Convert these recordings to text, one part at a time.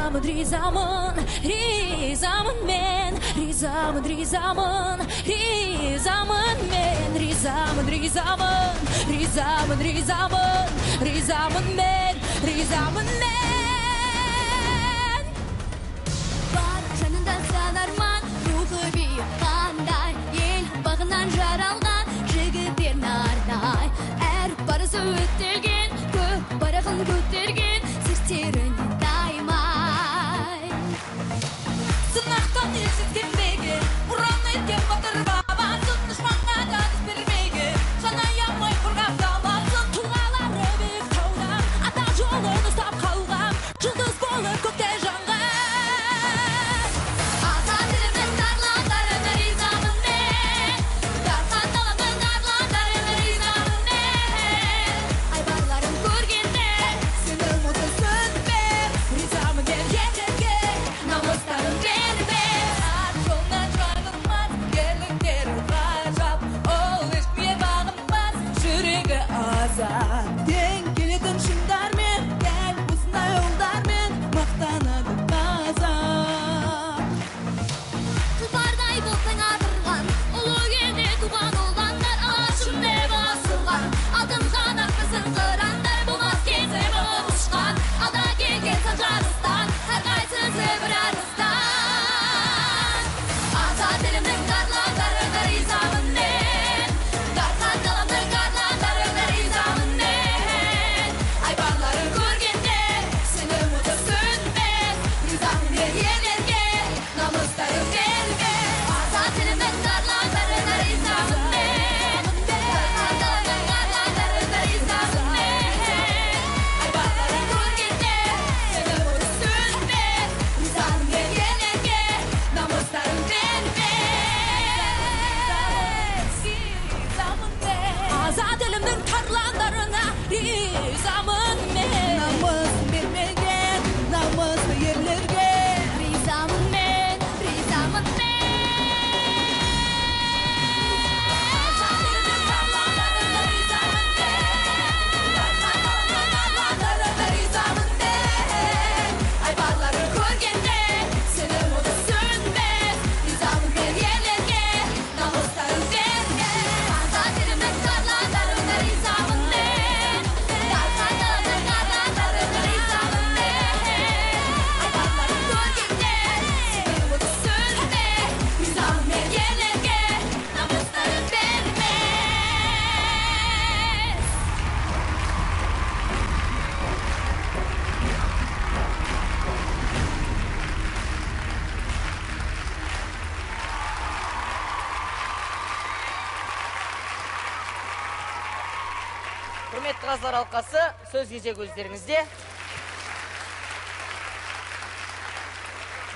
Ризамын, ризамын, ризамын мен, ризамын, ризамын, ризамын мен, ризамын, ризамын, ризамын, ризамын, ризамын мен, ризамын мен. Бар жанында сан арман, рухы биік қандай, ел бағынан жаралған жігіттер нардай. Әр парызы өтелген, көп барағын көтерген, сестерін таймай. Сынақтан елсізденбеге, ұран еткен батыр бабасын, дұшпанға даныс бермеге, жан аямай қорғап даласын. Тұлғалары биік таудан, ата жолын ұстап қалған, жұлдыз болып көкте жанған. Азат елімнің тарландарына ризамын мен, дархан даламның арландарына ризамын мен. Айбарларын көргенде сені ұмытып сөнбе, ризамын мен ерлерге, намыстарын берме. Ат жолынан жаңылмас, ерліктері ғажап, ол ешкімге бағынбас, жүрегі азат. Тең келетін шыңдармен, дәл осындай ұлдармен мақтанады қазақ. Тұлпардай болсаң атырған, ұлы елде туған ұландар, алашым деп асылған, алтын қанатпысың қырандар, болмас кезі болып ұшқан, алда келген сан жарыстан, әрқайсысы бір арыстан. Азат елімнің тарландарына ризамын мен, дархан даламның арландарына ризамын мен. Айбарларын көргенде сені ұмытып сөнбес, ризамын мен ерлерге, намыстарын берме. Азат елімнің тарландарына ризамын мен, дархан даламның арландарына ризамын мен. Айбарларын көргенде сені ұмытып сөнбес, ризамын мен ерлерге, намыстарын берме. Азат елімнің тарландарына ризамын мен, намыс бермеген намысты ерлерге, ризамын мен, ризамын мен. Азат елімнің тарландарына ризамын мен, дархан даламның арландарына ризамын мен. Айбарларын көргенде сені ұмытып сөнбес, ризамын мен ерлерге, намыстарын берме. Азат елімнің тарландарына ризамын мен, дархан даламның арландарына ризамын мен. Айбарларын көргенде сені ұмытып сөнбес, ризамын мен ерлерге, намыстарын берме. Құрметті қазылар алқасы, сөз кезегі өздеріңізде.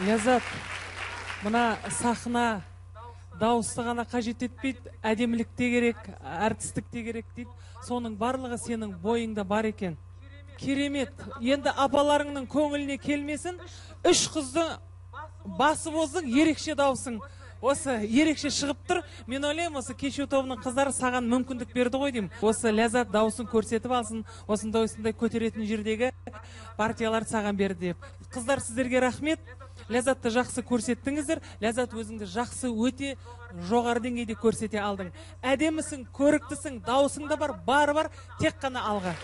Ләззат, мына сахна дауысты ғана қажет етпейді, әдемілік те керек, әртістік те керек дейді. Соның барлығы сенің бойыңда бар екен. Керемет. Енді апаларыңның көңіліне келмесін, үш қыздың басы боздың, ерекше дауысың. Осы ерекше шығып тұр. Мен ойлаймын, осы кешью тобының қыздары саған мүмкіндік берді ғой деймін. Осы Ләззат дауысын көрсетіп алсын, осындай көтеретін жердегі партиялар саған берді деп. Қыздар, сіздерге рахмет. Ләззатты жақсы көрсеттіңіздер. Ләззат, өзіңді жақсы, өте жоғары деңгейде көрсете алдың. Әдемісің, көріктісің, дауысың да бар, бар, тек қана алға.